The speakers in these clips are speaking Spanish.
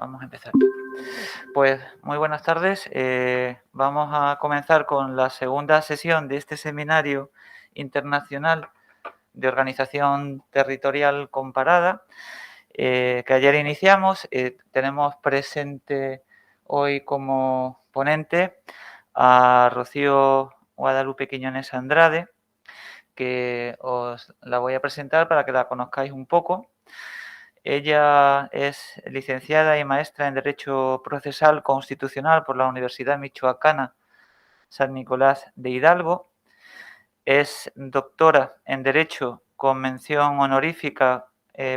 Vamos a empezar. Pues muy buenas tardes. Vamos a comenzar con la segunda sesión de este seminario internacional de organización territorial comparada que ayer iniciamos. Tenemos presente hoy como ponente a Rocío Guadalupe Quiñones Andrade, que os la voy a presentar para que la conozcáis un poco. Ella es licenciada y maestra en Derecho Procesal Constitucional por la Universidad Michoacana San Nicolás de Hidalgo. Es doctora en Derecho con mención honorífica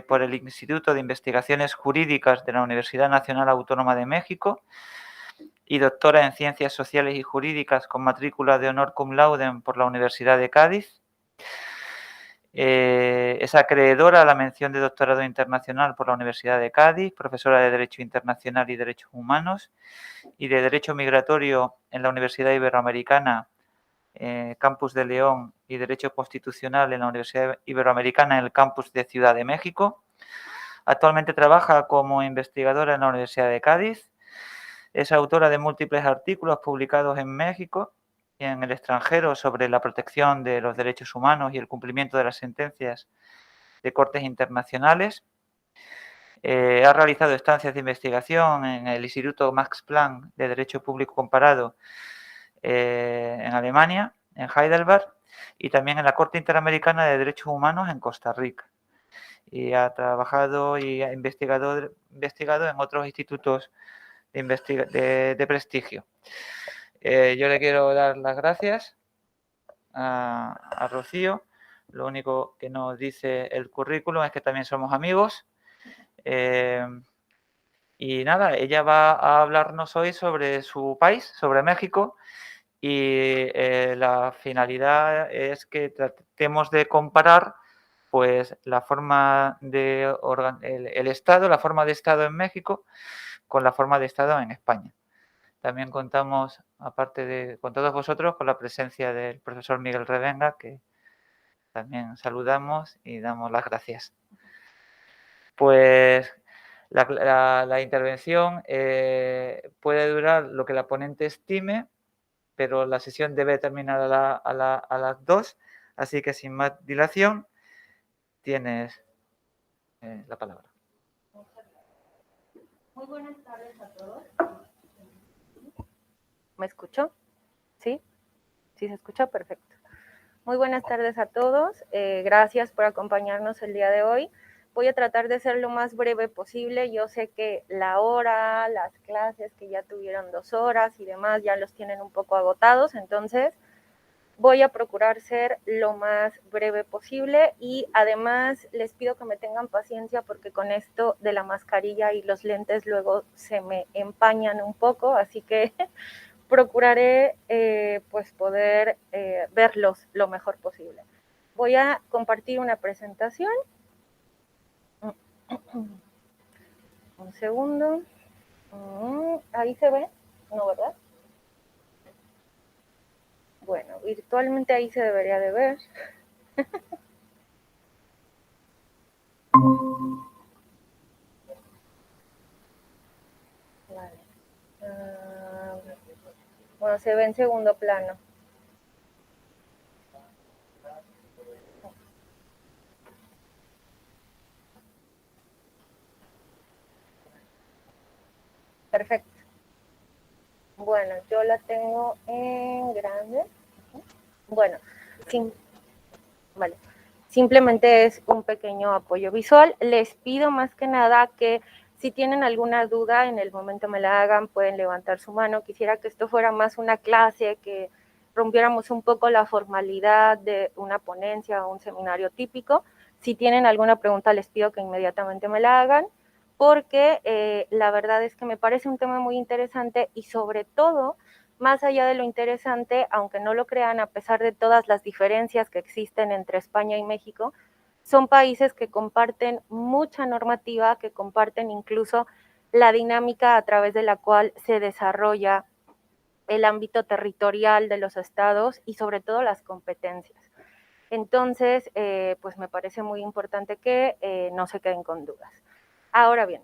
por el Instituto de Investigaciones Jurídicas de la Universidad Nacional Autónoma de México y doctora en Ciencias Sociales y Jurídicas con matrícula de honor cum laude por la Universidad de Cádiz. Es acreedora a la mención de doctorado internacional por la Universidad de Cádiz, profesora de Derecho Internacional y Derechos Humanos y de Derecho Migratorio en la Universidad Iberoamericana, Campus de León, y Derecho Constitucional en la Universidad Iberoamericana en el Campus de Ciudad de México. Actualmente trabaja como investigadora en la Universidad de Cádiz. Es autora de múltiples artículos publicados en México y en el extranjero sobre la protección de los derechos humanos y el cumplimiento de las sentencias de cortes internacionales. Ha realizado estancias de investigación en el Instituto Max Planck de Derecho Público Comparado en Alemania, en Heidelberg, y también en la Corte Interamericana de Derechos Humanos en Costa Rica. Y ha trabajado y ha investigado en otros institutos de prestigio. Yo le quiero dar las gracias a Rocío. Lo único que nos dice el currículum es que también somos amigos. Y nada, ella va a hablarnos hoy sobre su país, sobre México, y la finalidad es que tratemos de comparar pues la forma de el Estado, la forma de Estado en México con la forma de Estado en España. También contamos, aparte de con todos vosotros, con la presencia del profesor Miguel Revenga, que también saludamos y damos las gracias. Pues la intervención puede durar lo que la ponente estime, pero la sesión debe terminar a las 2, así que sin más dilación, tienes la palabra. Muy buenas tardes a todos. ¿Me escuchó? ¿Sí? ¿Sí se escucha? Perfecto. Muy buenas tardes a todos. Gracias por acompañarnos el día de hoy. Voy a tratar de ser lo más breve posible. Yo sé que la hora, las clases que ya tuvieron 2 horas y demás ya los tienen un poco agotados, entonces voy a procurar ser lo más breve posible y además les pido que me tengan paciencia porque con esto de la mascarilla y los lentes luego se me empañan un poco, así que procuraré pues poder verlos lo mejor posible. Voy a compartir una presentación. Un segundo. ¿Ahí se ve? ¿No, verdad? Bueno, virtualmente ahí se debería de ver. Vale. Bueno, se ve en segundo plano. Perfecto. Bueno, yo la tengo en grande. Bueno, vale. Simplemente es un pequeño apoyo visual. Les pido más que nada que si tienen alguna duda en el momento me la hagan, pueden levantar su mano. Quisiera que esto fuera más una clase, que rompiéramos un poco la formalidad de una ponencia o un seminario típico. Si tienen alguna pregunta les pido que inmediatamente me la hagan, porque la verdad es que me parece un tema muy interesante y sobre todo, más allá de lo interesante, aunque no lo crean, a pesar de todas las diferencias que existen entre España y México, son países que comparten mucha normativa, que comparten incluso la dinámica a través de la cual se desarrolla el ámbito territorial de los estados y sobre todo las competencias. Entonces, pues me parece muy importante que no se queden con dudas. Ahora bien,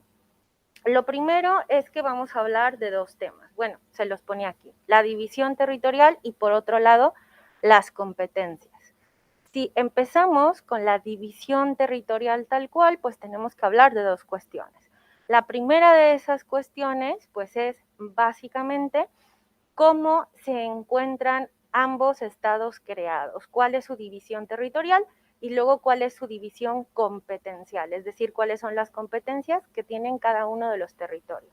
Lo primero es que vamos a hablar de dos temas. Bueno, se los pone aquí, la división territorial y por otro lado, las competencias. Si empezamos con la división territorial tal cual, pues tenemos que hablar de dos cuestiones. La primera de esas cuestiones, pues es básicamente cómo se encuentran ambos estados creados, cuál es su división territorial y luego cuál es su división competencial, es decir, cuáles son las competencias que tienen cada uno de los territorios.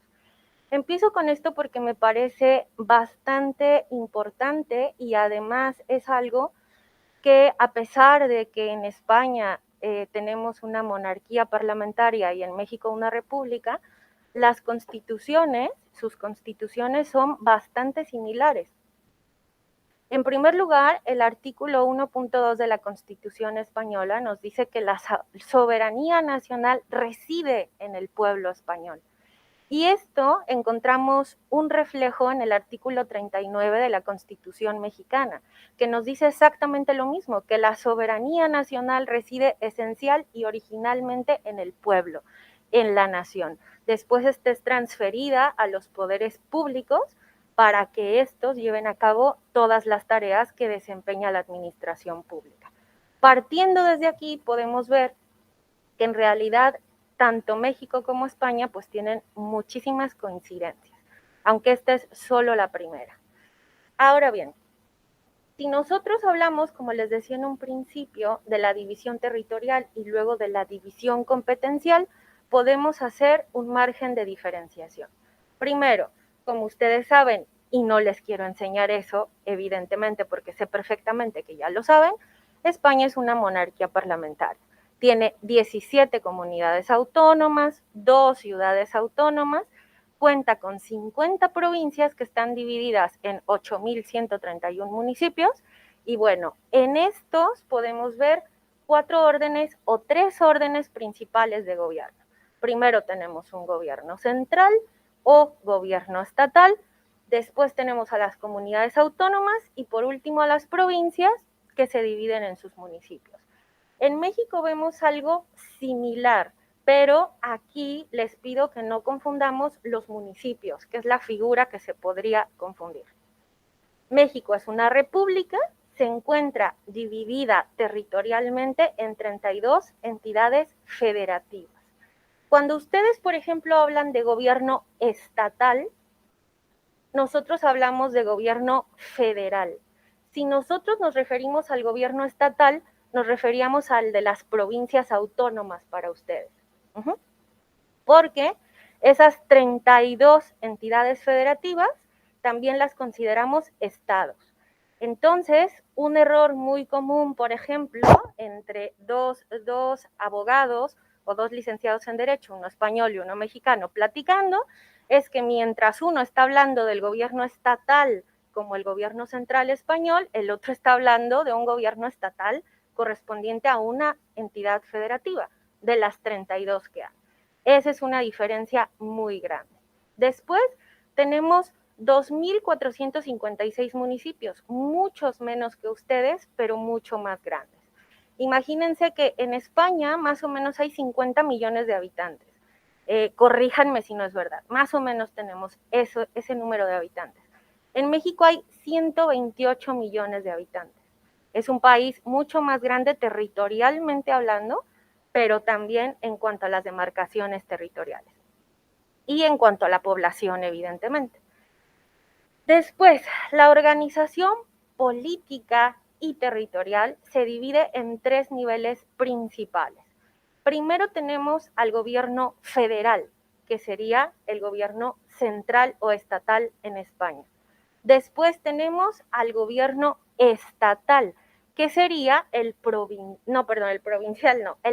Empiezo con esto porque me parece bastante importante y además es algo que a pesar de que en España tenemos una monarquía parlamentaria y en México una república, las constituciones, sus constituciones son bastante similares. En primer lugar, el artículo 1.2 de la Constitución española nos dice que la soberanía nacional reside en el pueblo español. Y esto encontramos un reflejo en el artículo 39 de la Constitución mexicana, que nos dice exactamente lo mismo, que la soberanía nacional reside esencial y originalmente en el pueblo, en la nación. Después esta es transferida a los poderes públicos para que estos lleven a cabo todas las tareas que desempeña la administración pública. Partiendo desde aquí podemos ver que en realidad tanto México como España pues tienen muchísimas coincidencias, aunque esta es solo la primera. Ahora bien, si nosotros hablamos, como les decía en un principio, de la división territorial y luego de la división competencial, podemos hacer un margen de diferenciación. Primero, como ustedes saben, y no les quiero enseñar eso, evidentemente, porque sé perfectamente que ya lo saben, España es una monarquía parlamentaria. Tiene 17 comunidades autónomas, 2 ciudades autónomas, cuenta con 50 provincias que están divididas en 8.131 municipios y bueno, en estos podemos ver 4 órdenes o 3 órdenes principales de gobierno. Primero tenemos un gobierno central o gobierno estatal, después tenemos a las comunidades autónomas y por último a las provincias que se dividen en sus municipios. En México vemos algo similar, pero aquí les pido que no confundamos los municipios, que es la figura que se podría confundir. México es una república, se encuentra dividida territorialmente en 32 entidades federativas. Cuando ustedes, por ejemplo, hablan de gobierno estatal, nosotros hablamos de gobierno federal. Si nosotros nos referimos al gobierno estatal, nos referíamos al de las provincias autónomas para ustedes. Porque esas 32 entidades federativas también las consideramos estados. Entonces, un error muy común, por ejemplo, entre dos abogados o 2 licenciados en Derecho, uno español y uno mexicano, platicando, es que mientras uno está hablando del gobierno estatal como el gobierno central español, el otro está hablando de un gobierno estatal correspondiente a una entidad federativa, de las 32 que hay. Esa es una diferencia muy grande. Después tenemos 2.456 municipios, muchos menos que ustedes, pero mucho más grandes. Imagínense que en España más o menos hay 50 millones de habitantes. Corríjanme si no es verdad, más o menos tenemos ese número de habitantes. En México hay 128 millones de habitantes. Es un país mucho más grande territorialmente hablando, pero también en cuanto a las demarcaciones territoriales y en cuanto a la población, evidentemente. Después, la organización política y territorial se divide en 3 niveles principales. Primero tenemos al gobierno federal, que sería el gobierno central o estatal en España. Después tenemos al gobierno estatal, que sería el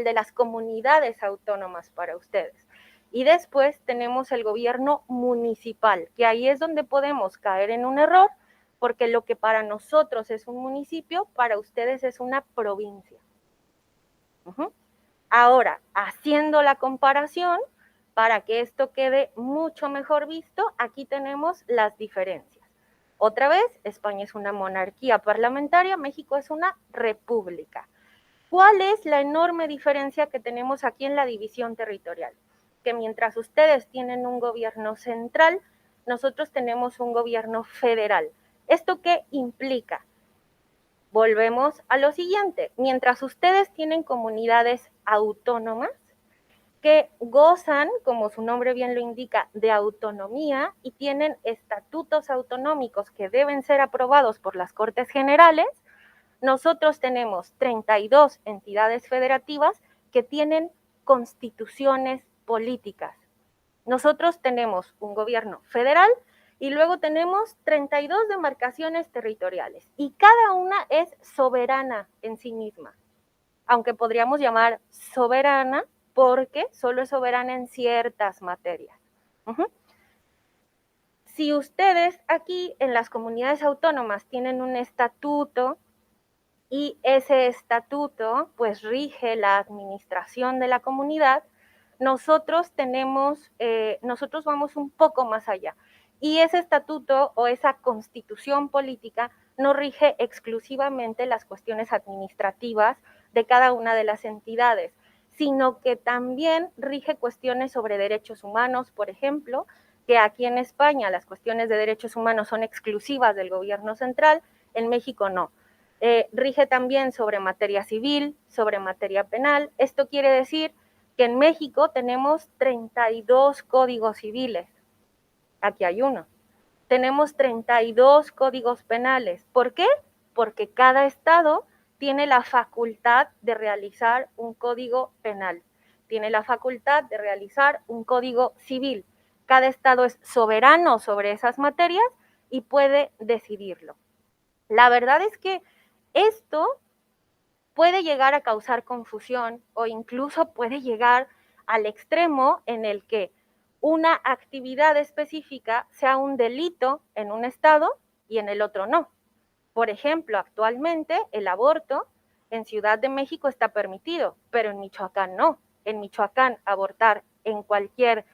de las comunidades autónomas para ustedes. Y después tenemos el gobierno municipal, que ahí es donde podemos caer en un error, porque lo que para nosotros es un municipio, para ustedes es una provincia. Ahora, haciendo la comparación, para que esto quede mucho mejor visto, aquí tenemos las diferencias. Otra vez, España es una monarquía parlamentaria, México es una república. ¿Cuál es la enorme diferencia que tenemos aquí en la división territorial? que mientras ustedes tienen un gobierno central, nosotros tenemos un gobierno federal. ¿Esto qué implica? Volvemos a lo siguiente, mientras ustedes tienen comunidades autónomas que gozan, como su nombre bien lo indica, de autonomía y tienen estatutos autonómicos que deben ser aprobados por las Cortes Generales, nosotros tenemos 32 entidades federativas que tienen constituciones políticas. Nosotros tenemos un gobierno federal y luego tenemos 32 demarcaciones territoriales y cada una es soberana en sí misma, aunque podríamos llamar soberana porque solo es soberana en ciertas materias. Si ustedes aquí en las comunidades autónomas tienen un estatuto y ese estatuto pues rige la administración de la comunidad, nosotros vamos un poco más allá. Y ese estatuto o esa constitución política no rige exclusivamente las cuestiones administrativas de cada una de las entidades, sino que también rige cuestiones sobre derechos humanos, por ejemplo, que aquí en España las cuestiones de derechos humanos son exclusivas del gobierno central, en México no. Rige también sobre materia civil, sobre materia penal. Esto quiere decir que en México tenemos 32 códigos civiles. Aquí hay uno. Tenemos 32 códigos penales. ¿Por qué? Porque cada estado tiene la facultad de realizar un código penal, tiene la facultad de realizar un código civil. Cada estado es soberano sobre esas materias y puede decidirlo. La verdad es que esto puede llegar a causar confusión o incluso puede llegar al extremo en el que una actividad específica sea un delito en un estado y en el otro no. Por ejemplo, actualmente el aborto en Ciudad de México está permitido, pero en Michoacán no. En Michoacán abortar en cualquier,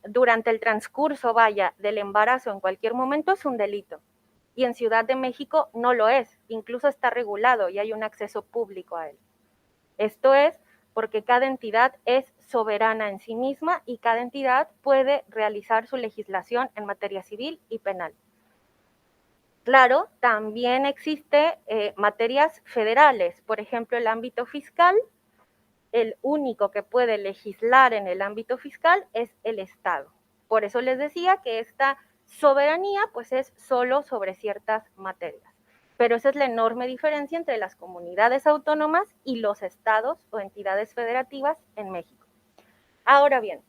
durante el transcurso, del embarazo en cualquier momento es un delito. Y en Ciudad de México no lo es, incluso está regulado y hay un acceso público a él. Esto es porque cada entidad es soberana en sí misma y cada entidad puede realizar su legislación en materia civil y penal. Claro, también existe materias federales, por ejemplo, el ámbito fiscal. El único que puede legislar en el ámbito fiscal es el Estado. Por eso les decía que esta soberanía pues es solo sobre ciertas materias. Pero esa es la enorme diferencia entre las comunidades autónomas y los estados o entidades federativas en México. Ahora bien,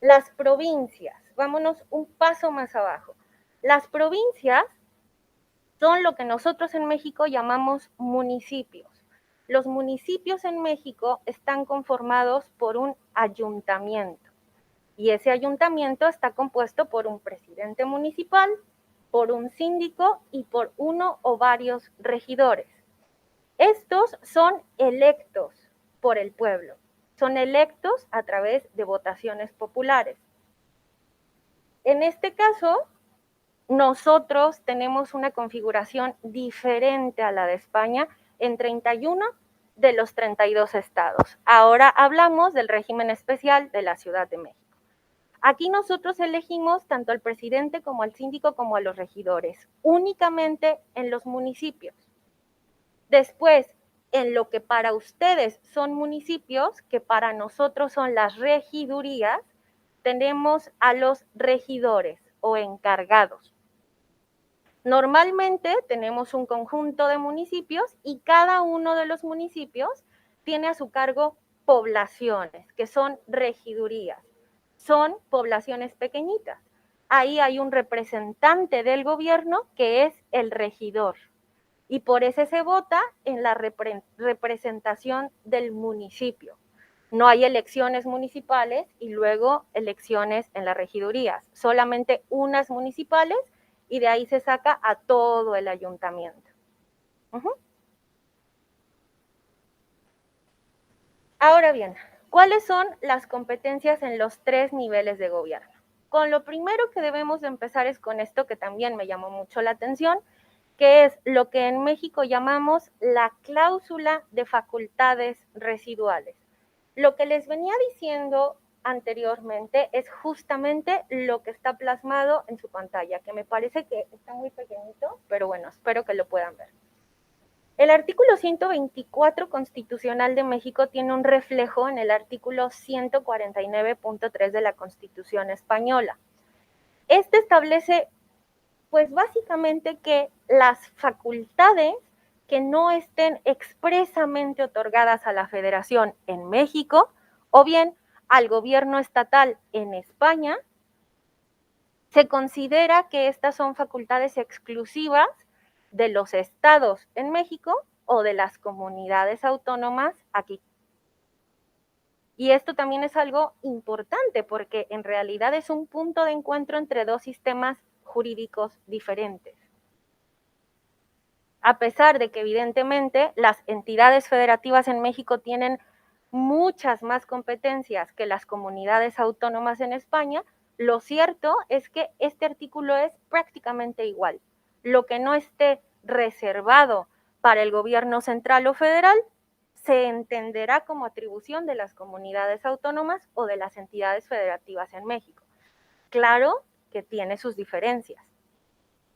las provincias, vámonos un paso más abajo. Las provincias son lo que nosotros en México llamamos municipios. Los municipios en México están conformados por un ayuntamiento y ese ayuntamiento está compuesto por un presidente municipal, por un síndico y por uno o varios regidores. Estos son electos por el pueblo, son electos a través de votaciones populares. En este caso, nosotros tenemos una configuración diferente a la de España en 31 de los 32 estados. Ahora hablamos del régimen especial de la Ciudad de México. Aquí nosotros elegimos tanto al presidente como al síndico como a los regidores, únicamente en los municipios. Después, en lo que para ustedes son municipios, que para nosotros son las regidurías, tenemos a los regidores o encargados. Normalmente tenemos un conjunto de municipios y cada uno de los municipios tiene a su cargo poblaciones, que son regidurías. Son poblaciones pequeñitas. Ahí hay un representante del gobierno que es el regidor. Y por ese se vota en la representación del municipio. No hay elecciones municipales y luego elecciones en las regidurías. Solamente unas municipales y de ahí se saca a todo el ayuntamiento. Ahora bien, ¿cuáles son las competencias en los 3 niveles de gobierno? Con lo primero que debemos de empezar es con esto que también me llamó mucho la atención, que es lo que en México llamamos la cláusula de facultades residuales. Lo que les venía diciendo anteriormente es justamente lo que está plasmado en su pantalla, que me parece que está muy pequeñito, pero bueno, espero que lo puedan ver. El artículo 124 constitucional de México tiene un reflejo en el artículo 149.3 de la Constitución española. Este establece, pues básicamente que las facultades que no estén expresamente otorgadas a la Federación en México o bien al gobierno estatal en España, se considera que estas son facultades exclusivas de los estados en México o de las comunidades autónomas aquí. Y esto también es algo importante porque en realidad es un punto de encuentro entre dos sistemas jurídicos diferentes. A pesar de que evidentemente las entidades federativas en México tienen muchas más competencias que las comunidades autónomas en España, lo cierto es que este artículo es prácticamente igual. Lo que no esté reservado para el gobierno central o federal se entenderá como atribución de las comunidades autónomas o de las entidades federativas en México. Claro que tiene sus diferencias.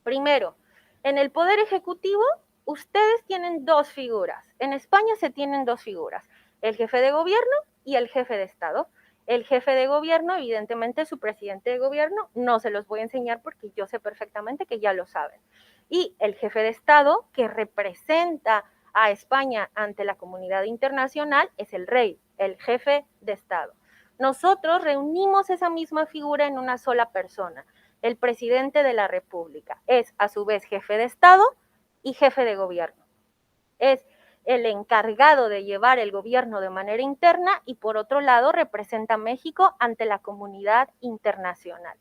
Primero, en el Poder Ejecutivo, ustedes tienen dos figuras. En España se tienen dos figuras, el jefe de gobierno y el jefe de Estado. El jefe de gobierno, evidentemente, es su presidente de gobierno, no se los voy a enseñar porque yo sé perfectamente que ya lo saben. Y el jefe de Estado, que representa a España ante la comunidad internacional, es el rey, el jefe de Estado. Nosotros reunimos esa misma figura en una sola persona. El presidente de la República es a su vez jefe de Estado y jefe de gobierno. Es el encargado de llevar el gobierno de manera interna y por otro lado representa a México ante la comunidad internacional.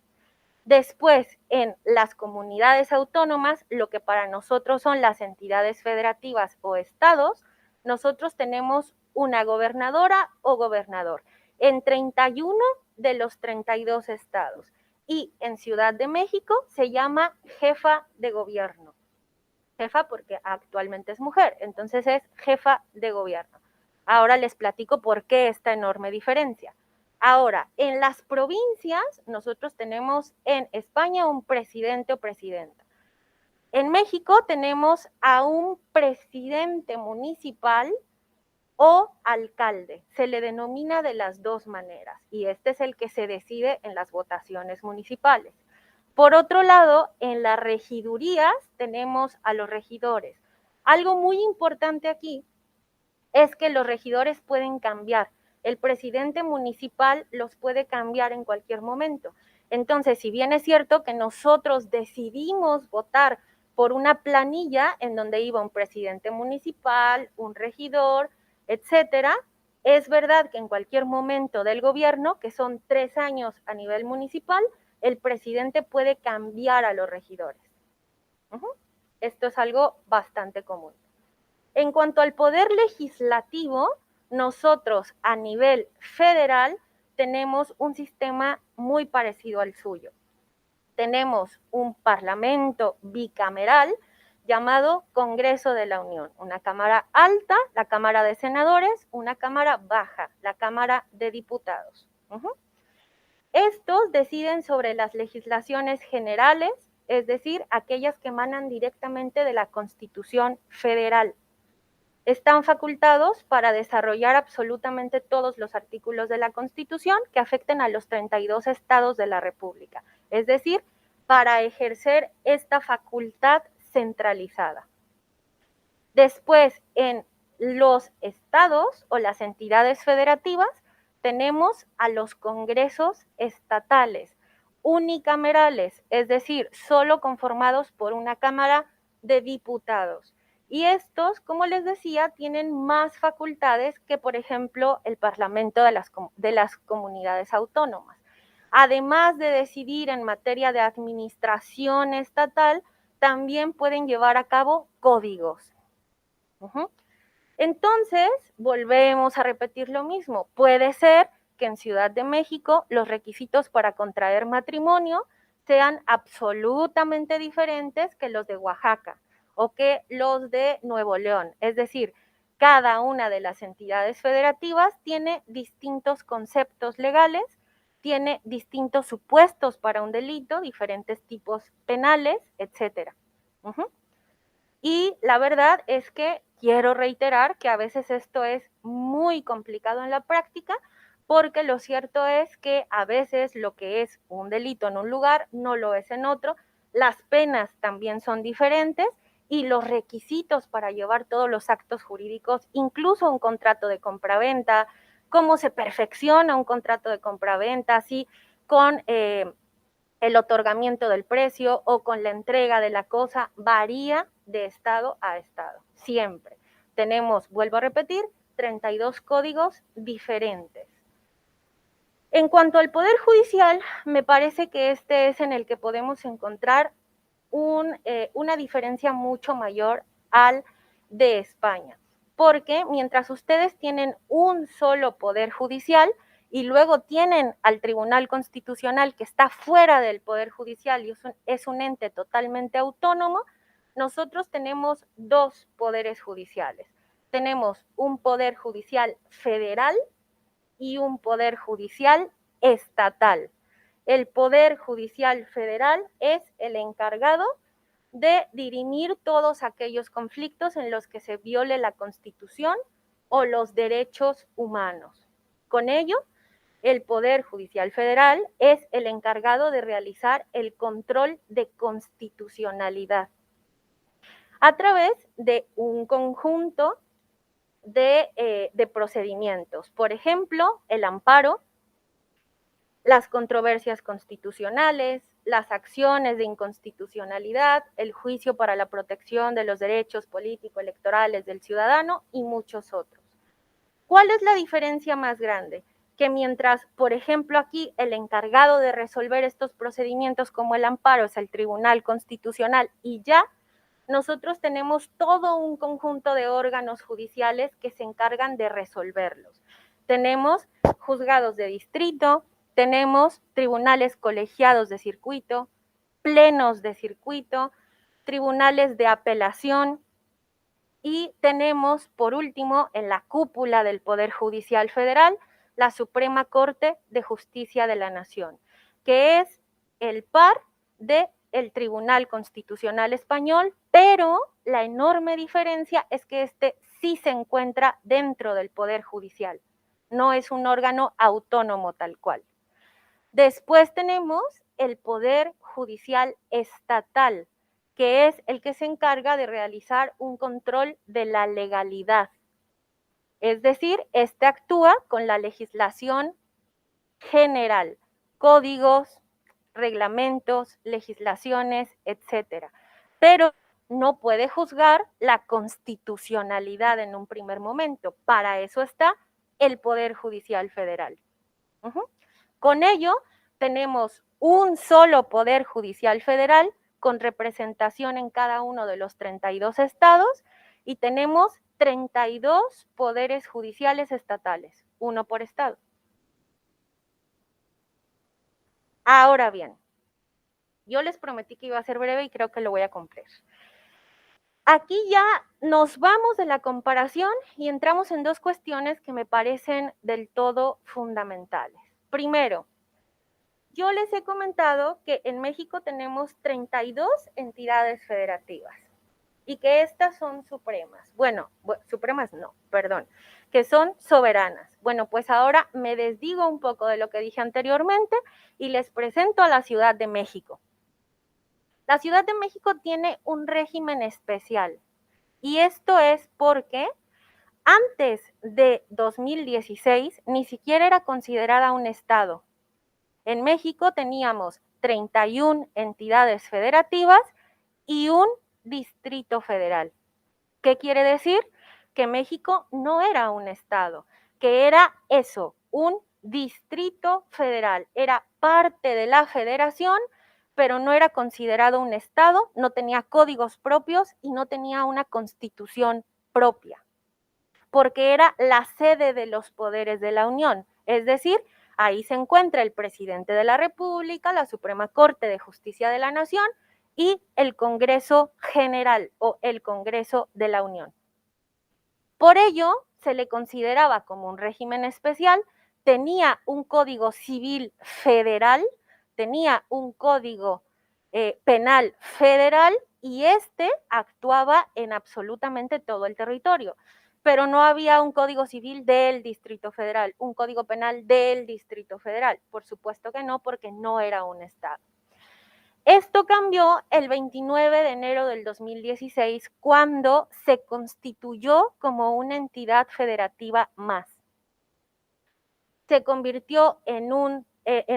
Después, en las comunidades autónomas, lo que para nosotros son las entidades federativas o estados, nosotros tenemos una gobernadora o gobernador en 31 de los 32 estados. Y en Ciudad de México se llama jefa de gobierno. Jefa porque actualmente es mujer, entonces es jefa de gobierno. Ahora les platico por qué esta enorme diferencia. Ahora, en las provincias, nosotros tenemos en España un presidente o presidenta. En México tenemos a un presidente municipal o alcalde. Se le denomina de las dos maneras y este es el que se decide en las votaciones municipales. Por otro lado, en las regidurías tenemos a los regidores. Algo muy importante aquí es que los regidores pueden cambiar. El presidente municipal los puede cambiar en cualquier momento. Entonces, si bien es cierto que nosotros decidimos votar por una planilla en donde iba un presidente municipal, un regidor, etcétera, es verdad que en cualquier momento del gobierno, que son 3 años a nivel municipal, el presidente puede cambiar a los regidores. Esto es algo bastante común. En cuanto al poder legislativo, nosotros a nivel federal tenemos un sistema muy parecido al suyo. Tenemos un parlamento bicameral llamado Congreso de la Unión, una cámara alta, la Cámara de Senadores, una cámara baja, la Cámara de Diputados. Estos deciden sobre las legislaciones generales, es decir, aquellas que emanan directamente de la Constitución Federal. Están facultados para desarrollar absolutamente todos los artículos de la Constitución que afecten a los 32 estados de la República, es decir, para ejercer esta facultad centralizada. Después, en los estados o las entidades federativas, tenemos a los congresos estatales, unicamerales, es decir, solo conformados por una Cámara de Diputados. Y estos, como les decía, tienen más facultades que, por ejemplo, el Parlamento de las comunidades autónomas. Además de decidir en materia de administración estatal, también pueden llevar a cabo códigos. Entonces, volvemos a repetir lo mismo. Puede ser que en Ciudad de México los requisitos para contraer matrimonio sean absolutamente diferentes que los de Oaxaca o que los de Nuevo León. Es decir, cada una de las entidades federativas tiene distintos conceptos legales, tiene distintos supuestos para un delito, diferentes tipos penales, etc. Y la verdad es que quiero reiterar que a veces esto es muy complicado en la práctica, porque lo cierto es que a veces lo que es un delito en un lugar no lo es en otro, las penas también son diferentes y los requisitos para llevar todos los actos jurídicos, incluso un contrato de compraventa, cómo se perfecciona un contrato de compraventa, así con el otorgamiento del precio o con la entrega de la cosa, varía de estado a estado, siempre. Tenemos, vuelvo a repetir, 32 códigos diferentes. En cuanto al Poder Judicial, me parece que este es en el que podemos encontrar una diferencia mucho mayor al de España, porque mientras ustedes tienen un solo Poder Judicial y luego tienen al Tribunal Constitucional que está fuera del Poder Judicial y es un ente totalmente autónomo, nosotros tenemos dos poderes judiciales. Tenemos un Poder Judicial federal y un Poder Judicial estatal. El Poder Judicial federal es el encargado de dirimir todos aquellos conflictos en los que se viole la Constitución o los derechos humanos. Con ello, el Poder Judicial Federal es el encargado de realizar el control de constitucionalidad a través de un conjunto de procedimientos. Por ejemplo, el amparo, las controversias constitucionales, las acciones de inconstitucionalidad, el juicio para la protección de los derechos político-electorales del ciudadano y muchos otros. ¿Cuál es la diferencia más grande? Que mientras, por ejemplo, aquí el encargado de resolver estos procedimientos como el amparo es el Tribunal Constitucional y ya, nosotros tenemos todo un conjunto de órganos judiciales que se encargan de resolverlos. Tenemos juzgados de distrito, tenemos tribunales colegiados de circuito, plenos de circuito, tribunales de apelación y tenemos, por último, en la cúpula del Poder Judicial Federal, la Suprema Corte de Justicia de la Nación, que es el par del Tribunal Constitucional Español, pero la enorme diferencia es que este sí se encuentra dentro del Poder Judicial, no es un órgano autónomo tal cual. Después tenemos el Poder Judicial Estatal, que es el que se encarga de realizar un control de la legalidad. Es decir, este actúa con la legislación general, códigos, reglamentos, legislaciones, etcétera. Pero no puede juzgar la constitucionalidad en un primer momento. Para eso está el Poder Judicial Federal. Con ello, tenemos un solo Poder Judicial Federal con representación en cada uno de los 32 estados y tenemos 32 poderes judiciales estatales, uno por estado. Ahora bien, yo les prometí que iba a ser breve y creo que lo voy a cumplir. Aquí ya nos vamos de la comparación y entramos en dos cuestiones que me parecen del todo fundamentales. Primero, yo les he comentado que en México tenemos 32 entidades federativas y que estas son supremas. Bueno, supremas no, perdón, que son soberanas. Bueno, pues ahora me desdigo un poco de lo que dije anteriormente y les presento a la Ciudad de México. La Ciudad de México tiene un régimen especial y esto es porque antes de 2016 ni siquiera era considerada un estado. En México teníamos 31 entidades federativas y un distrito federal. ¿Qué quiere decir? Que México no era un estado, que era eso, un distrito federal. Era parte de la federación, pero no era considerado un estado, no tenía códigos propios y no tenía una constitución propia, porque era la sede de los poderes de la Unión, es decir, ahí se encuentra el presidente de la República, la Suprema Corte de Justicia de la Nación y el Congreso General o el Congreso de la Unión. Por ello, se le consideraba como un régimen especial, tenía un código civil federal, tenía un código penal federal y este actuaba en absolutamente todo el territorio. Pero no había un código civil del Distrito Federal, un código penal del Distrito Federal. Por supuesto que no, porque no era un estado. Esto cambió el 29 de enero del 2016 cuando se constituyó como una entidad federativa más. Se convirtió en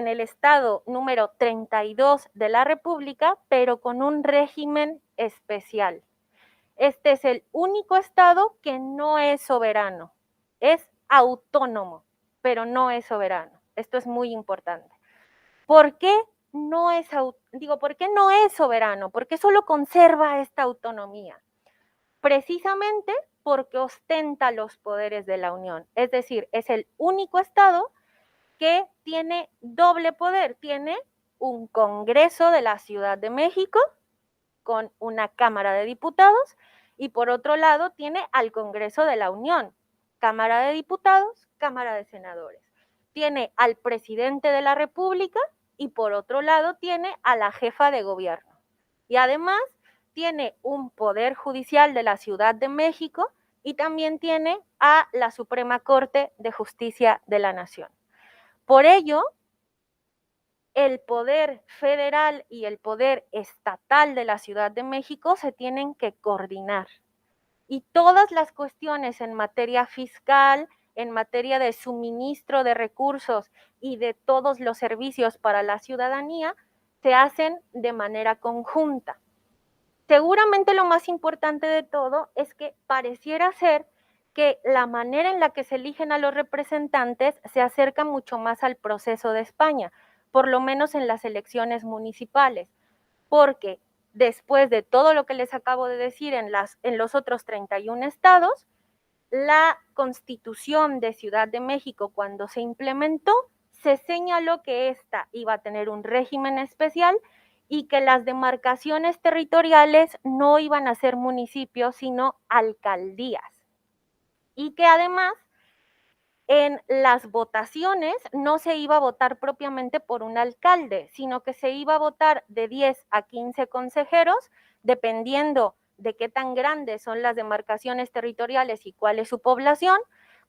el estado número 32 de la República, pero con un régimen especial. Este es el único estado que no es soberano, es autónomo, pero no es soberano. Esto es muy importante. ¿Por qué no es, ¿por qué no es soberano? ¿Por qué solo conserva esta autonomía? Precisamente porque ostenta los poderes de la Unión. Es decir, es el único estado que tiene doble poder. Tiene un Congreso de la Ciudad de México con una Cámara de Diputados y por otro lado tiene al Congreso de la Unión, Cámara de Diputados, Cámara de Senadores. Tiene al presidente de la República y por otro lado tiene a la jefa de gobierno. Y además tiene un poder judicial de la Ciudad de México y también tiene a la Suprema Corte de Justicia de la Nación. Por ello, el poder federal y el poder estatal de la Ciudad de México se tienen que coordinar. Y todas las cuestiones en materia fiscal, en materia de suministro de recursos y de todos los servicios para la ciudadanía, se hacen de manera conjunta. Seguramente lo más importante de todo es que pareciera ser que la manera en la que se eligen a los representantes se acerca mucho más al proceso de España, por lo menos en las elecciones municipales, porque después de todo lo que les acabo de decir en los otros 31 estados, la Constitución de Ciudad de México, cuando se implementó, se señaló que ésta iba a tener un régimen especial y que las demarcaciones territoriales no iban a ser municipios, sino alcaldías. Y que además en las votaciones no se iba a votar propiamente por un alcalde, sino que se iba a votar de 10 a 15 consejeros, dependiendo de qué tan grandes son las demarcaciones territoriales y cuál es su población,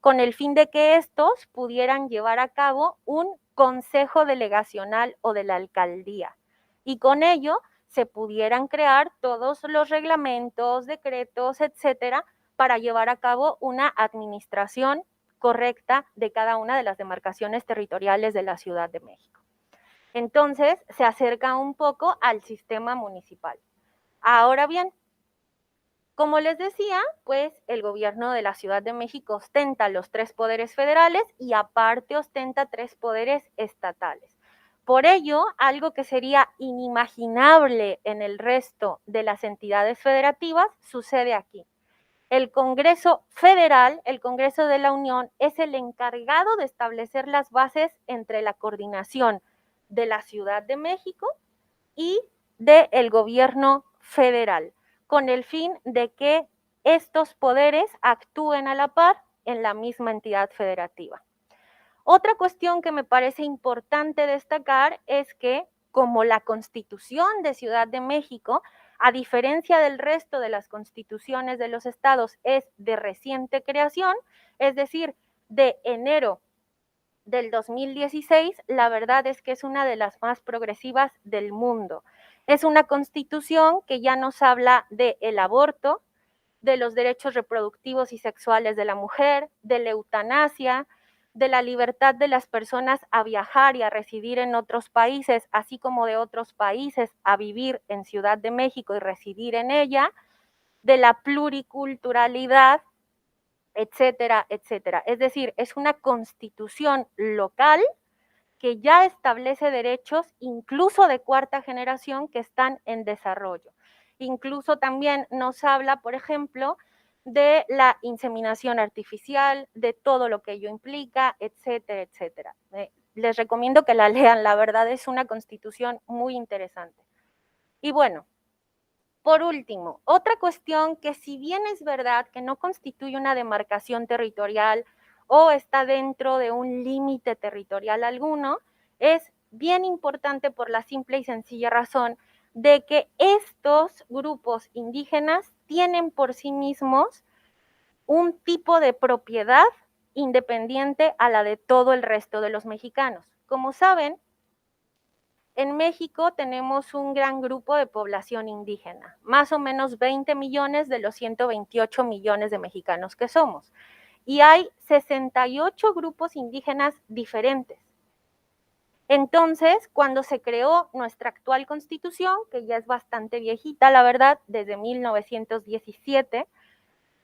con el fin de que estos pudieran llevar a cabo un consejo delegacional o de la alcaldía. Y con ello se pudieran crear todos los reglamentos, decretos, etcétera, para llevar a cabo una administración correcta de cada una de las demarcaciones territoriales de la Ciudad de México. Entonces, se acerca un poco al sistema municipal. Ahora bien, como les decía, pues el gobierno de la Ciudad de México ostenta los 3 poderes federales y aparte ostenta 3 poderes estatales. Por ello, algo que sería inimaginable en el resto de las entidades federativas sucede aquí. El Congreso Federal, el Congreso de la Unión, es el encargado de establecer las bases entre la coordinación de la Ciudad de México y del gobierno federal, con el fin de que estos poderes actúen a la par en la misma entidad federativa. Otra cuestión que me parece importante destacar es que, como la Constitución de Ciudad de México, a diferencia del resto de las constituciones de los estados, es de reciente creación, es decir, de enero del 2016, la verdad es que es una de las más progresivas del mundo. Es una constitución que ya nos habla del aborto, de los derechos reproductivos y sexuales de la mujer, de la eutanasia, de la libertad de las personas a viajar y a residir en otros países, así como de otros países a vivir en Ciudad de México y residir en ella, de la pluriculturalidad, etcétera, etcétera. Es decir, es una constitución local que ya establece derechos incluso de cuarta generación que están en desarrollo. Incluso también nos habla, por ejemplo, de la inseminación artificial, de todo lo que ello implica, etcétera, etcétera. Les recomiendo que la lean, la verdad es una constitución muy interesante. Y bueno, por último, otra cuestión que si bien es verdad que no constituye una demarcación territorial o está dentro de un límite territorial alguno, es bien importante por la simple y sencilla razón de que estos grupos indígenas tienen por sí mismos un tipo de propiedad independiente a la de todo el resto de los mexicanos. Como saben, en México tenemos un gran grupo de población indígena, más o menos 20 millones de los 128 millones de mexicanos que somos. Y hay 68 grupos indígenas diferentes. Entonces, cuando se creó nuestra actual constitución, que ya es bastante viejita, la verdad, desde 1917,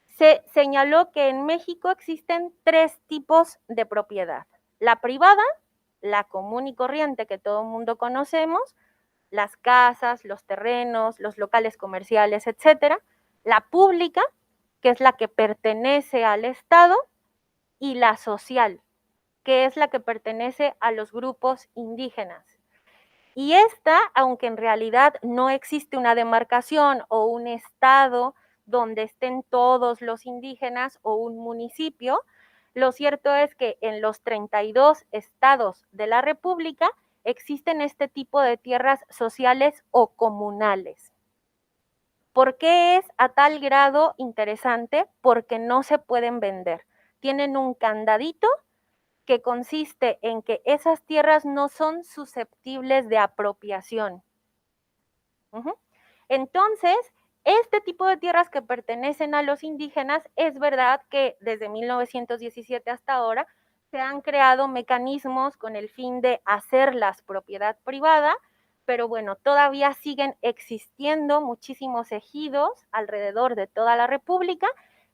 se señaló que en México existen 3 tipos de propiedad. La privada, la común y corriente que todo el mundo conocemos, las casas, los terrenos, los locales comerciales, etcétera. La pública, que es la que pertenece al Estado, y la social, que es la que pertenece a los grupos indígenas. Y esta, aunque en realidad no existe una demarcación o un estado donde estén todos los indígenas o un municipio, lo cierto es que en los 32 estados de la República existen este tipo de tierras sociales o comunales. ¿Por qué es a tal grado interesante? Porque no se pueden vender. Tienen un candadito que consiste en que esas tierras no son susceptibles de apropiación. Entonces, este tipo de tierras que pertenecen a los indígenas, es verdad que desde 1917 hasta ahora se han creado mecanismos con el fin de hacerlas propiedad privada, pero bueno, todavía siguen existiendo muchísimos ejidos alrededor de toda la República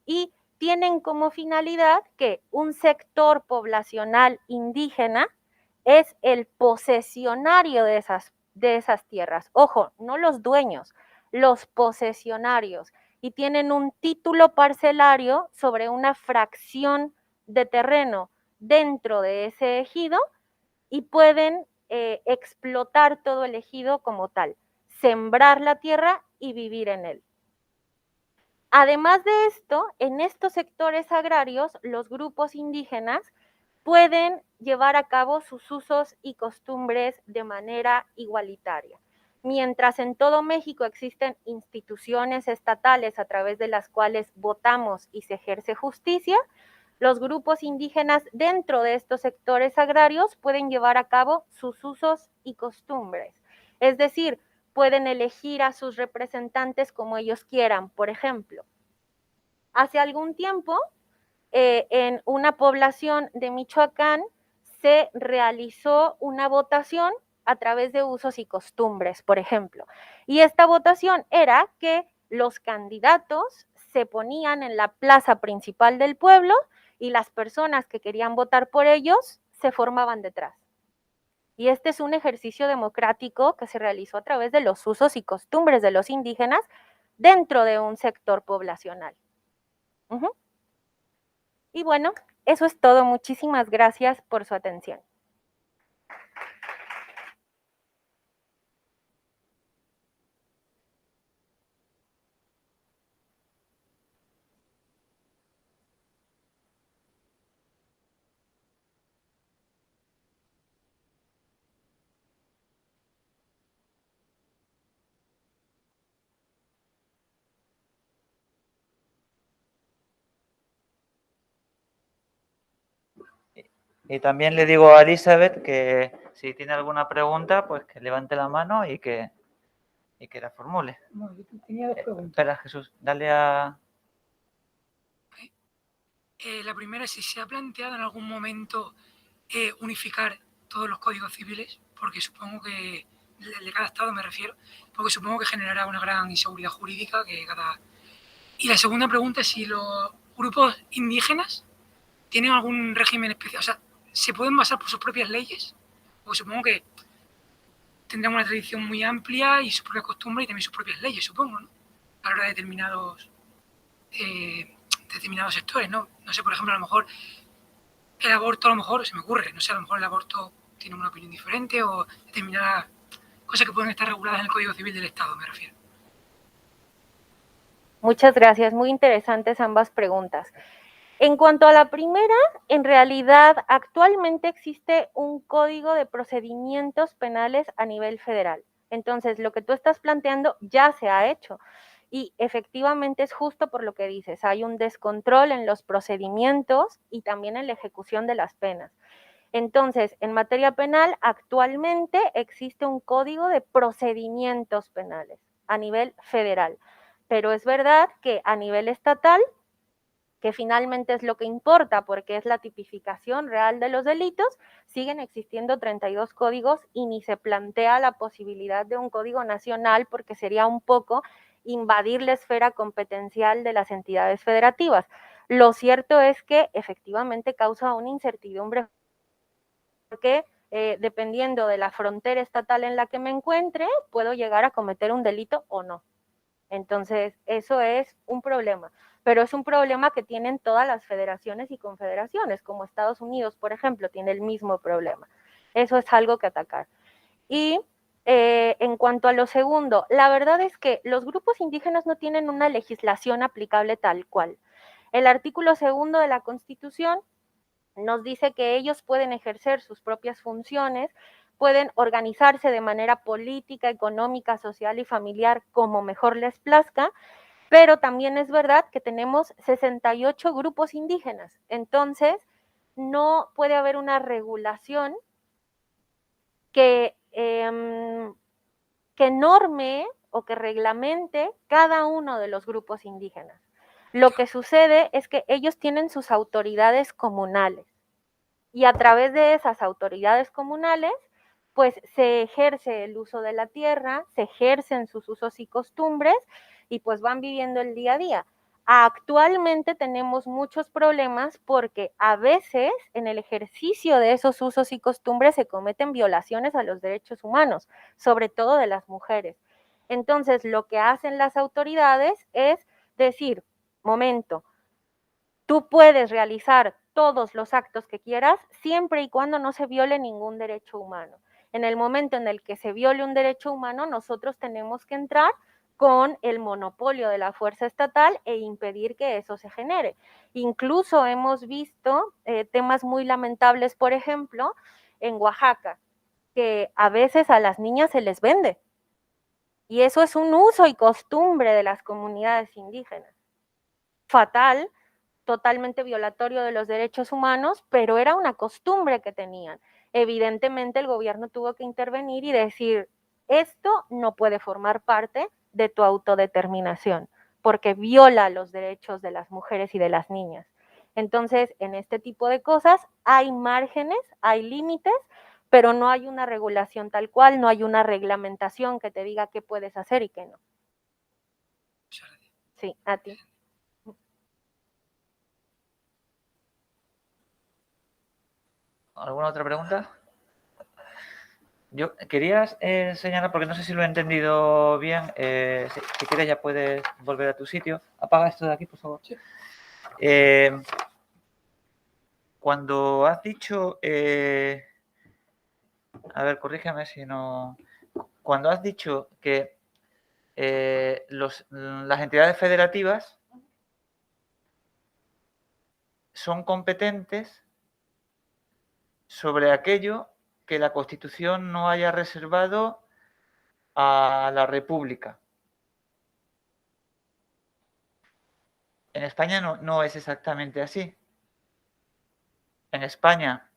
y tienen como finalidad que un sector poblacional indígena es el posesionario de esas tierras. Ojo, no los dueños, los posesionarios. Y tienen un título parcelario sobre una fracción de terreno dentro de ese ejido y pueden explotar todo el ejido como tal, sembrar la tierra y vivir en él. Además de esto, en estos sectores agrarios, los grupos indígenas pueden llevar a cabo sus usos y costumbres de manera igualitaria. Mientras en todo México existen instituciones estatales a través de las cuales votamos y se ejerce justicia, los grupos indígenas dentro de estos sectores agrarios pueden llevar a cabo sus usos y costumbres. Es decir, pueden elegir a sus representantes como ellos quieran. Por ejemplo, hace algún tiempo, en una población de Michoacán, se realizó una votación a través de usos y costumbres, por ejemplo. Y esta votación era que los candidatos se ponían en la plaza principal del pueblo y las personas que querían votar por ellos se formaban detrás. Y este es un ejercicio democrático que se realizó a través de los usos y costumbres de los indígenas dentro de un sector poblacional. Y bueno, eso es todo. Muchísimas gracias por su atención. Y también le digo a Elizabeth que si tiene alguna pregunta, pues que levante la mano y que la formule. No, yo tenía 2 preguntas. Espera, Jesús, dale a... La primera es si se ha planteado en algún momento unificar todos los códigos civiles, porque supongo que, de cada estado me refiero, porque supongo que generará una gran inseguridad jurídica que cada... Y la segunda pregunta es si los grupos indígenas tienen algún régimen especial, o sea, ¿se pueden basar por sus propias leyes? Porque supongo que tendrán una tradición muy amplia y sus propias costumbres y también sus propias leyes, supongo, ¿no? A la hora de determinados sectores, ¿no? No sé, por ejemplo, a lo mejor el aborto, a lo mejor se me ocurre, no sé, a lo mejor el aborto tiene una opinión diferente o determinadas cosas que pueden estar reguladas en el Código Civil del Estado, me refiero. Muchas gracias, muy interesantes ambas preguntas. En cuanto a la primera, en realidad actualmente existe un código de procedimientos penales a nivel federal. Entonces, lo que tú estás planteando ya se ha hecho y efectivamente es justo por lo que dices, hay un descontrol en los procedimientos y también en la ejecución de las penas. Entonces, en materia penal, actualmente existe un código de procedimientos penales a nivel federal, pero es verdad que a nivel estatal, que finalmente es lo que importa porque es la tipificación real de los delitos, siguen existiendo 32 códigos y ni se plantea la posibilidad de un código nacional porque sería un poco invadir la esfera competencial de las entidades federativas. Lo cierto es que efectivamente causa una incertidumbre porque dependiendo de la frontera estatal en la que me encuentre, puedo llegar a cometer un delito o no. Entonces, eso es un problema, pero es un problema que tienen todas las federaciones y confederaciones, como Estados Unidos, por ejemplo, tiene el mismo problema. Eso es algo que atacar. Y en cuanto a lo segundo, la verdad es que los grupos indígenas no tienen una legislación aplicable tal cual. El artículo segundo de la Constitución nos dice que ellos pueden ejercer sus propias funciones, pueden organizarse de manera política, económica, social y familiar como mejor les plazca, pero también es verdad que tenemos 68 grupos indígenas, entonces no puede haber una regulación que, que norme o que reglamente cada uno de los grupos indígenas. Lo que sucede es que ellos tienen sus autoridades comunales y a través de esas autoridades comunales, pues se ejerce el uso de la tierra, se ejercen sus usos y costumbres y pues van viviendo el día a día. Actualmente tenemos muchos problemas porque a veces en el ejercicio de esos usos y costumbres se cometen violaciones a los derechos humanos, sobre todo de las mujeres. Entonces, lo que hacen las autoridades es decir, momento, tú puedes realizar todos los actos que quieras siempre y cuando no se viole ningún derecho humano. En el momento en el que se viole un derecho humano, nosotros tenemos que entrar con el monopolio de la fuerza estatal e impedir que eso se genere. Incluso hemos visto temas muy lamentables, por ejemplo, en Oaxaca, que a veces a las niñas se les vende. Y eso es un uso y costumbre de las comunidades indígenas. Fatal, totalmente violatorio de los derechos humanos, pero era una costumbre que tenían. Evidentemente el gobierno tuvo que intervenir y decir, esto no puede formar parte de tu autodeterminación, porque viola los derechos de las mujeres y de las niñas. Entonces, en este tipo de cosas hay márgenes, hay límites, pero no hay una regulación tal cual, no hay una reglamentación que te diga qué puedes hacer y qué no. Sí, a ti. ¿Alguna otra pregunta? Yo querías señalar, porque no sé si lo he entendido bien, si quieres ya puedes volver a tu sitio. Apaga esto de aquí, por favor. Sí. Cuando has dicho, a ver, corrígeme si no, cuando has dicho que las entidades federativas son competentes sobre aquello que la Constitución no haya reservado a la República. En España no es exactamente así. En España,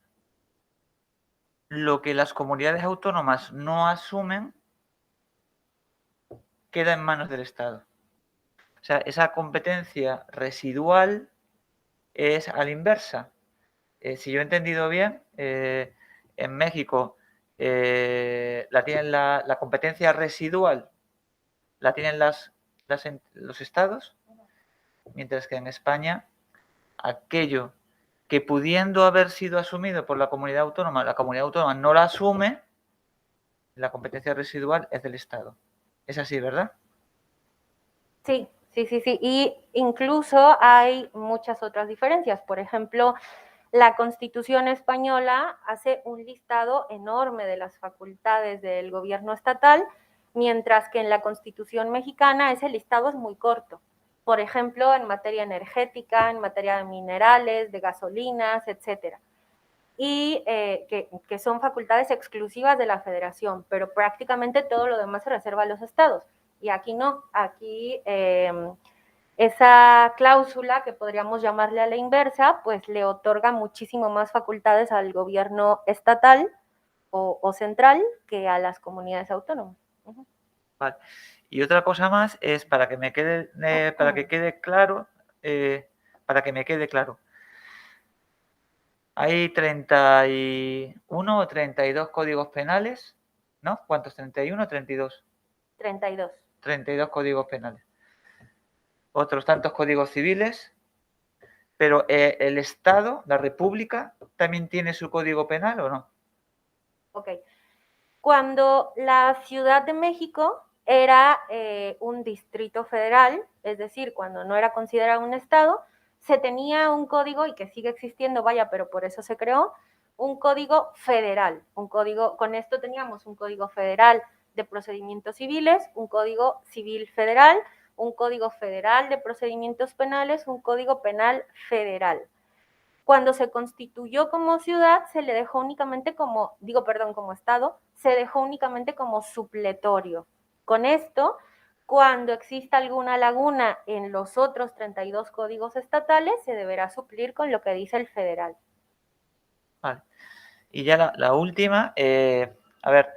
lo que las comunidades autónomas no asumen queda en manos del Estado. O sea, esa competencia residual es a la inversa. Si yo he entendido bien, en México tienen la competencia residual la tienen los estados, mientras que en España aquello que pudiendo haber sido asumido por la comunidad autónoma no la asume, la competencia residual es del Estado. Es así, ¿verdad? Sí, sí, sí, sí. Y incluso hay muchas otras diferencias. Por ejemplo, la Constitución española hace un listado enorme de las facultades del gobierno estatal, mientras que en la Constitución mexicana ese listado es muy corto. por ejemplo, en materia energética, en materia de minerales, de gasolinas, etcétera. Y que son facultades exclusivas de la federación, pero prácticamente todo lo demás se reserva a los estados. Y aquí no, aquí esa cláusula, que podríamos llamarle a la inversa, pues le otorga muchísimo más facultades al gobierno estatal o central que a las comunidades autónomas. Vale. Y otra cosa más es para que me quede, para que quede claro, hay 31 o 32 códigos penales, ¿no? ¿Cuántos? ¿31 o 32? 32. 32 códigos penales. Otros tantos códigos civiles, pero el Estado, la República, ¿también tiene su código penal o no? Ok. Cuando la Ciudad de México era un distrito federal, es decir, cuando no era considerado un estado, se tenía un código, y que sigue existiendo, vaya, pero por eso se creó, un código federal. Con esto teníamos un código federal de procedimientos civiles, un código civil federal, un código federal de procedimientos penales, un código penal federal. Cuando se constituyó como ciudad, se le dejó únicamente como estado, se dejó únicamente como supletorio. Con esto, cuando exista alguna laguna en los otros 32 códigos estatales, se deberá suplir con lo que dice el federal. Vale. Y ya la última, a ver,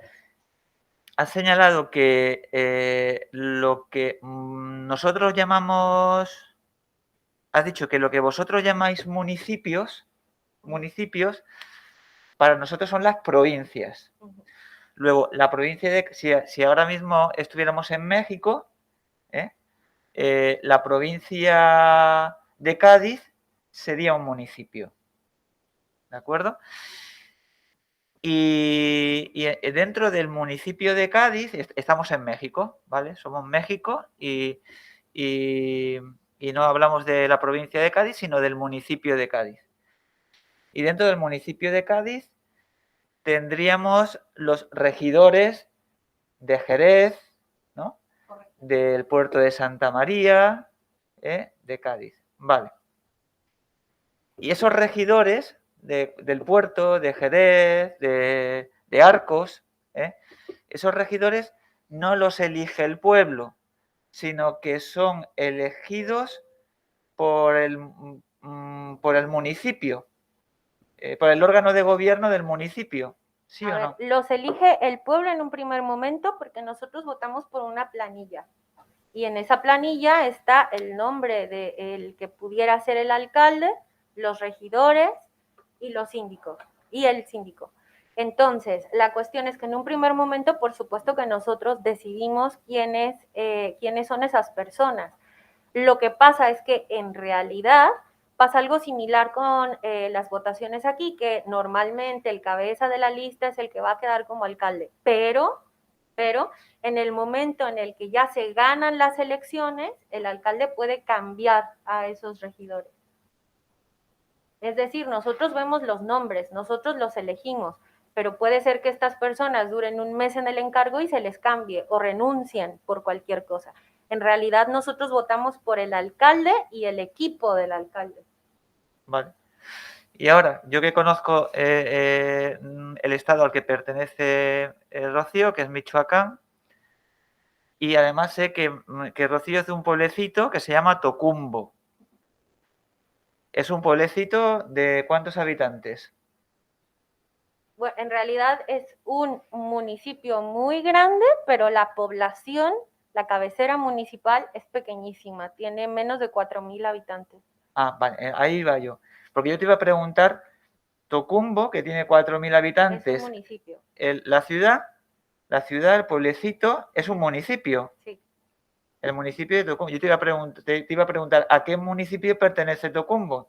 has señalado que lo que nosotros llamamos, has dicho que lo que vosotros llamáis municipios, para nosotros son las provincias. Luego, la provincia de, si ahora mismo estuviéramos en México, la provincia de Cádiz sería un municipio. ¿De acuerdo? Y dentro del municipio de Cádiz, estamos en México, ¿vale? Somos México y no hablamos de la provincia de Cádiz, sino del municipio de Cádiz. Y dentro del municipio de Cádiz tendríamos los regidores de Jerez, ¿no? Del puerto de Santa María, de Cádiz. Vale. Y esos regidores del puerto, de Jerez, de Arcos, esos regidores no los elige el pueblo, sino que son elegidos por el municipio, por el órgano de gobierno del municipio. ¿Sí o no? Los elige el pueblo en un primer momento porque nosotros votamos por una planilla. Y en esa planilla está el nombre del que pudiera ser el alcalde, los regidores y los síndicos, y el síndico. Entonces, la cuestión es que en un primer momento, por supuesto que nosotros decidimos quiénes son esas personas. Lo que pasa es que en realidad pasa algo similar con las votaciones aquí, que normalmente el cabeza de la lista es el que va a quedar como alcalde, pero en el momento en el que ya se ganan las elecciones, el alcalde puede cambiar a esos regidores. Es decir, nosotros vemos los nombres, nosotros los elegimos, pero puede ser que estas personas duren un mes en el encargo y se les cambie o renuncien por cualquier cosa. En realidad nosotros votamos por el alcalde y el equipo del alcalde. Vale. Y ahora, yo que conozco el estado al que pertenece Rocío, que es Michoacán, y además sé que Rocío es de un pueblecito que se llama Tocumbo. ¿Es un pueblecito de cuántos habitantes? Bueno, en realidad es un municipio muy grande, pero la población, la cabecera municipal, es pequeñísima, tiene menos de 4,000 habitantes. Ah, vale, ahí va yo. Porque yo te iba a preguntar, Tocumbo, que tiene 4,000 habitantes. Es un municipio. La ciudad, el pueblecito, es un municipio. Sí. El municipio de Tocumbo. Yo te iba a preguntar, ¿a qué municipio pertenece Tocumbo?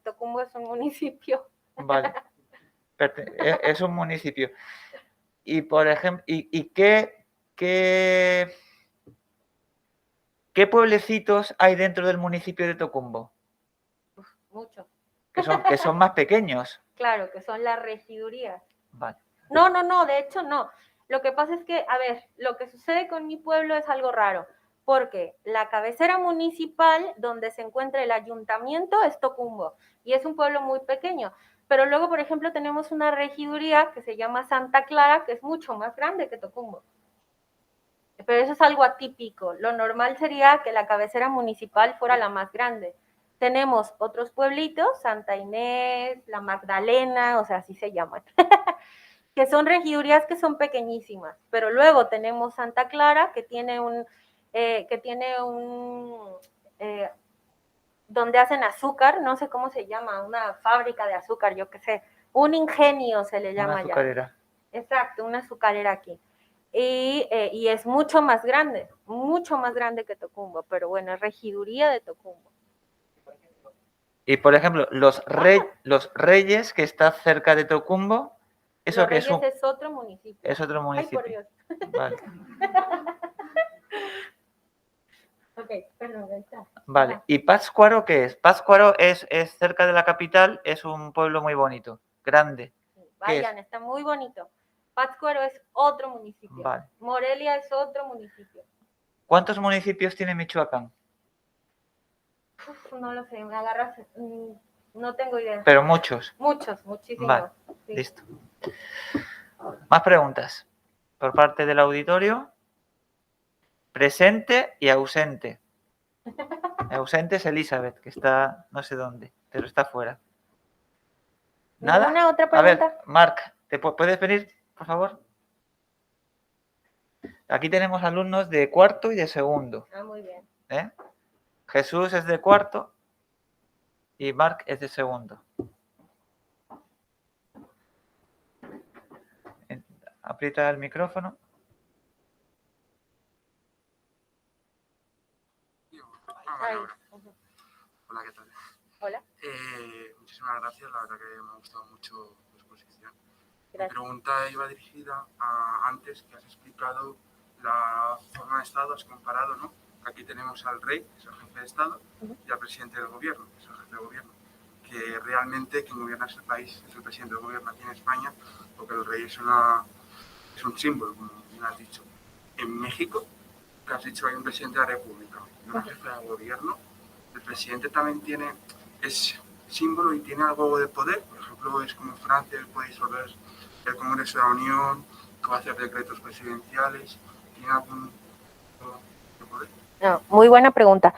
Tocumbo es un municipio. Vale. Es un municipio. Y, por ejemplo, ¿qué pueblecitos hay dentro del municipio de Tocumbo? Muchos. Que son más pequeños. Claro, que son las regidurías. Vale. No, de hecho no. Lo que pasa es que, a ver, lo que sucede con mi pueblo es algo raro, porque la cabecera municipal donde se encuentra el ayuntamiento es Tocumbo y es un pueblo muy pequeño. Pero luego, por ejemplo, tenemos una regiduría que se llama Santa Clara, que es mucho más grande que Tocumbo. Pero eso es algo atípico. Lo normal sería que la cabecera municipal fuera la más grande. Tenemos otros pueblitos, Santa Inés, La Magdalena, o sea, así se llaman, que son regidurías que son pequeñísimas. Pero luego tenemos Santa Clara, que tiene donde hacen azúcar, no sé cómo se llama, una fábrica de azúcar, yo qué sé, un ingenio se le llama Una azucarera. ya. Exacto, una azucarera aquí. Y es mucho más grande que Tocumbo, pero bueno, es regiduría de Tocumbo. Y por ejemplo, los Reyes, que está cerca de Tocumbo, ¿eso Los qué es? Reyes es otro municipio. Es otro municipio. Ay, por Dios. Vale. Ok, perdón, ahí está. Vale. ¿Y Pátzcuaro qué es? Pátzcuaro es cerca de la capital, es un pueblo muy bonito, grande. Vayan, está muy bonito. Pátzcuaro es otro municipio. Vale. Morelia es otro municipio. ¿Cuántos municipios tiene Michoacán? Uf, no lo sé, me agarras, no tengo idea. Pero muchos. Muchos, muchísimos. Vale, sí. listo. Más preguntas por parte del auditorio. Presente y ausente. Ausente es Elizabeth, que está no sé dónde, pero está fuera. ¿Nada? ¿Ninguna otra pregunta? A ver, Marc, ¿puedes venir, por favor? Aquí tenemos alumnos de cuarto y de segundo. Ah, muy bien. Jesús es de cuarto y Marc es de segundo. Aprieta el micrófono. Hola, ¿qué tal? Hola. Muchísimas gracias, la verdad que me ha gustado mucho tu exposición. Gracias. Mi pregunta iba dirigida a antes que has explicado la forma de Estado, has comparado, ¿no? Aquí tenemos al rey, que es el jefe de Estado, y al presidente del gobierno, que es el jefe de gobierno. Que realmente quien gobierna ese país es el presidente del gobierno aquí en España, porque el rey es un símbolo, como bien has dicho. En México, que has dicho, hay un presidente de la República y una jefa de gobierno. El presidente también es símbolo y tiene algo de poder. Por ejemplo, es como Francia, él puede disolver el Congreso de la Unión, que va a hacer decretos presidenciales. ¿Tiene algún de poder? No, muy buena pregunta.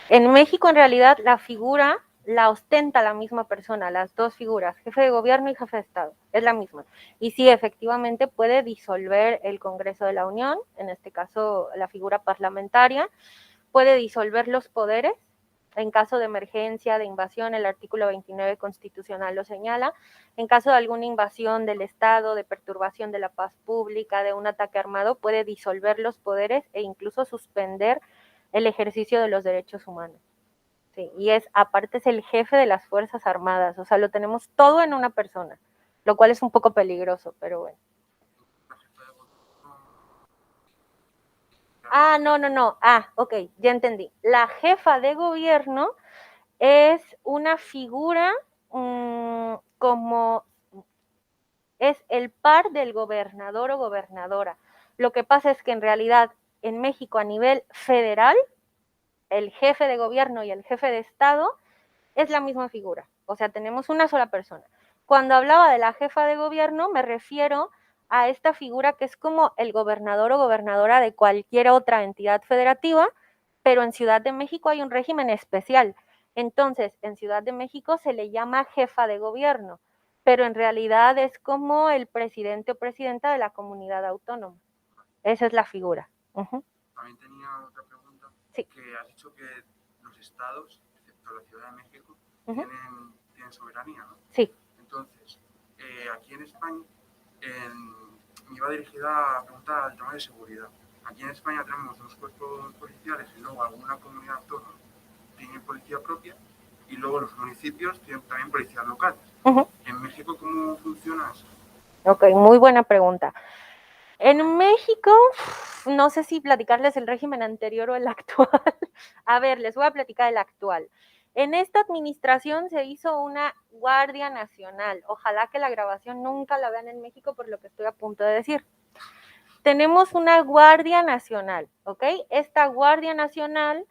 En México, en realidad, la figura la ostenta la misma persona, las dos figuras, jefe de gobierno y jefe de Estado, es la misma. Y sí, efectivamente puede disolver el Congreso de la Unión, en este caso la figura parlamentaria, puede disolver los poderes en caso de emergencia, de invasión, el artículo 29 constitucional lo señala, en caso de alguna invasión del Estado, de perturbación de la paz pública, de un ataque armado, puede disolver los poderes e incluso suspender el ejercicio de los derechos humanos. Sí, y aparte es el jefe de las Fuerzas Armadas, o sea, lo tenemos todo en una persona, lo cual es un poco peligroso, pero bueno. Ah, no. Ok, ya entendí. La jefa de gobierno es una figura como es el par del gobernador o gobernadora. Lo que pasa es que en realidad en México a nivel federal, el jefe de gobierno y el jefe de Estado es la misma figura. O sea, tenemos una sola persona. Cuando hablaba de la jefa de gobierno, me refiero a esta figura que es como el gobernador o gobernadora de cualquier otra entidad federativa, pero en Ciudad de México hay un régimen especial. Entonces, en Ciudad de México se le llama jefa de gobierno, pero en realidad es como el presidente o presidenta de la comunidad autónoma. Esa es la figura. También tenía otra pregunta, sí. Que has dicho que los estados, excepto la Ciudad de México, tienen soberanía, ¿no? Sí. Entonces, aquí en España, me iba dirigida a preguntar al tema de seguridad. Aquí en España tenemos dos cuerpos policiales y luego alguna comunidad autónoma tiene policía propia y luego los municipios tienen también policías locales. ¿En México cómo funciona eso? Ok, muy buena pregunta. En México, no sé si platicarles el régimen anterior o el actual. A ver, les voy a platicar el actual. En esta administración se hizo una Guardia Nacional. Ojalá que la grabación nunca la vean en México por lo que estoy a punto de decir. tenemos una Guardia Nacional, ¿ok? Esta Guardia Nacional,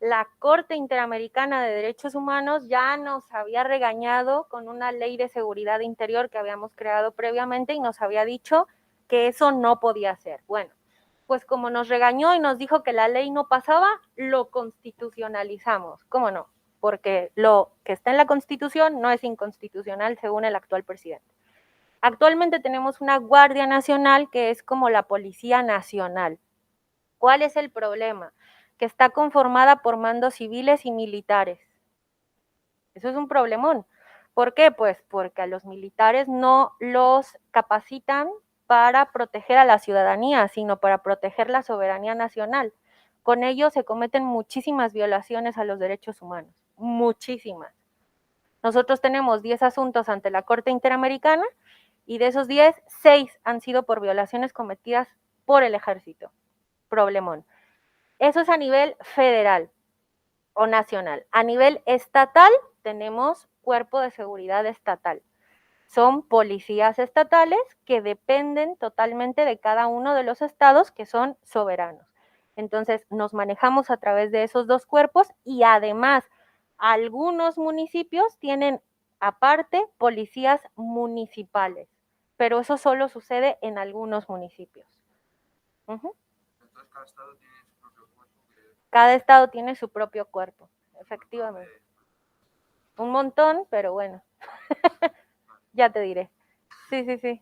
la Corte Interamericana de Derechos Humanos ya nos había regañado con una ley de seguridad interior que habíamos creado previamente y nos había dicho que eso no podía ser. Bueno, pues como nos regañó y nos dijo que la ley no pasaba, lo constitucionalizamos. ¿Cómo no? Porque lo que está en la Constitución no es inconstitucional según el actual presidente. Actualmente tenemos una Guardia Nacional que es como la Policía Nacional. ¿Cuál es el problema? Que está conformada por mandos civiles y militares. Eso es un problemón. ¿Por qué? Pues porque a los militares no los capacitan para proteger a la ciudadanía, sino para proteger la soberanía nacional. Con ello se cometen muchísimas violaciones a los derechos humanos, muchísimas. Nosotros tenemos 10 asuntos ante la Corte Interamericana y de esos 10, 6 han sido por violaciones cometidas por el ejército. Problemón. Eso es a nivel federal o nacional. A nivel estatal tenemos cuerpo de seguridad estatal. Son policías estatales que dependen totalmente de cada uno de los estados que son soberanos. Entonces nos manejamos a través de esos dos cuerpos y además algunos municipios tienen aparte policías municipales, pero eso solo sucede en algunos municipios. Entonces cada estado tiene su propio cuerpo. Cada estado tiene su propio cuerpo, efectivamente. Un montón, pero bueno. Ya te diré. Sí, sí, sí.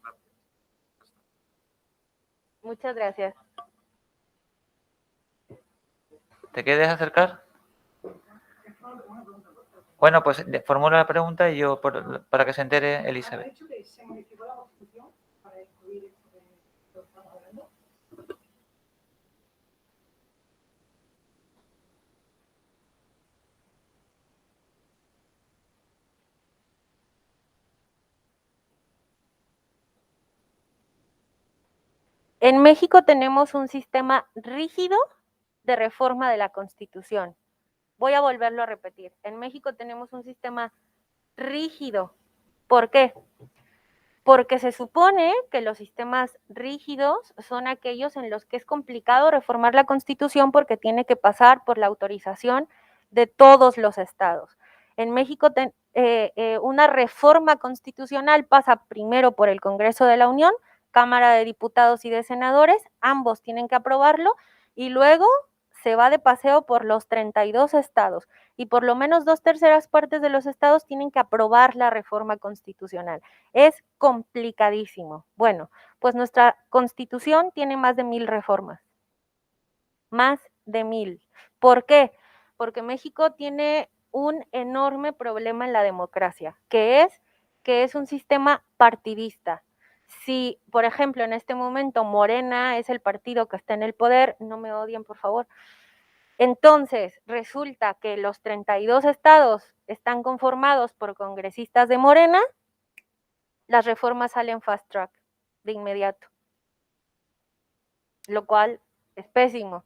Muchas gracias. ¿Te quieres acercar? Bueno, pues formula la pregunta y yo para que se entere Elizabeth. En México tenemos un sistema rígido de reforma de la Constitución. Voy a volverlo a repetir. En México tenemos un sistema rígido. ¿Por qué? Porque se supone que los sistemas rígidos son aquellos en los que es complicado reformar la Constitución porque tiene que pasar por la autorización de todos los estados. En México una reforma constitucional pasa primero por el Congreso de la Unión, Cámara de Diputados y de Senadores, ambos tienen que aprobarlo y luego se va de paseo por los 32 estados y por lo menos 2/3 partes de los estados tienen que aprobar la reforma constitucional. Es complicadísimo. Bueno, pues nuestra Constitución tiene más de 1000 reformas. Más de 1000. ¿Por qué? Porque México tiene un enorme problema en la democracia, que es un sistema partidista. Si, por ejemplo, en este momento Morena es el partido que está en el poder, no me odien, por favor, entonces resulta que los 32 estados están conformados por congresistas de Morena, las reformas salen fast track de inmediato, lo cual es pésimo.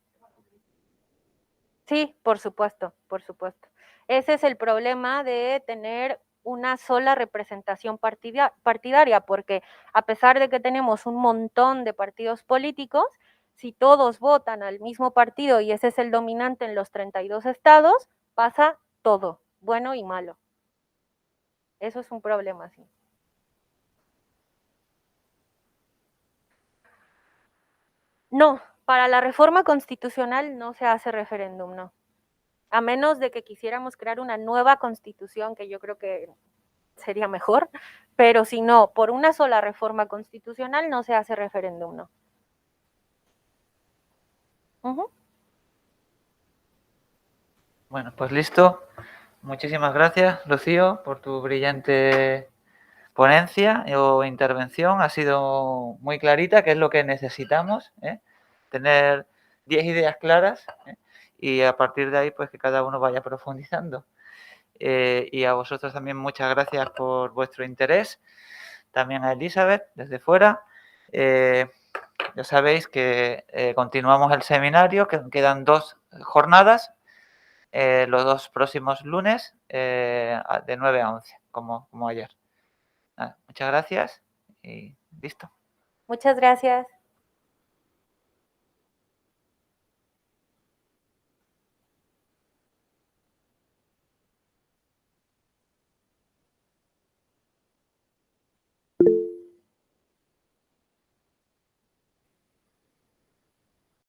Sí, por supuesto, por supuesto. Ese es el problema de tener una sola representación partidaria, porque a pesar de que tenemos un montón de partidos políticos, si todos votan al mismo partido y ese es el dominante en los 32 estados, pasa todo, bueno y malo. Eso es un problema, sí. No, para la reforma constitucional no se hace referéndum, no. A menos de que quisiéramos crear una nueva constitución, que yo creo que sería mejor, pero si no, por una sola reforma constitucional no se hace referéndum, no. Bueno, pues listo. Muchísimas gracias, Rocío, por tu brillante ponencia o intervención. Ha sido muy clarita, que es lo que necesitamos, tener 10 ideas claras y a partir de ahí pues que cada uno vaya profundizando. Y a vosotros también muchas gracias por vuestro interés. También a Elizabeth desde fuera. Ya sabéis que continuamos el seminario, que quedan 2 jornadas, los 2 próximos lunes de 9 a 11, como ayer. Muchas gracias y listo. Muchas gracias.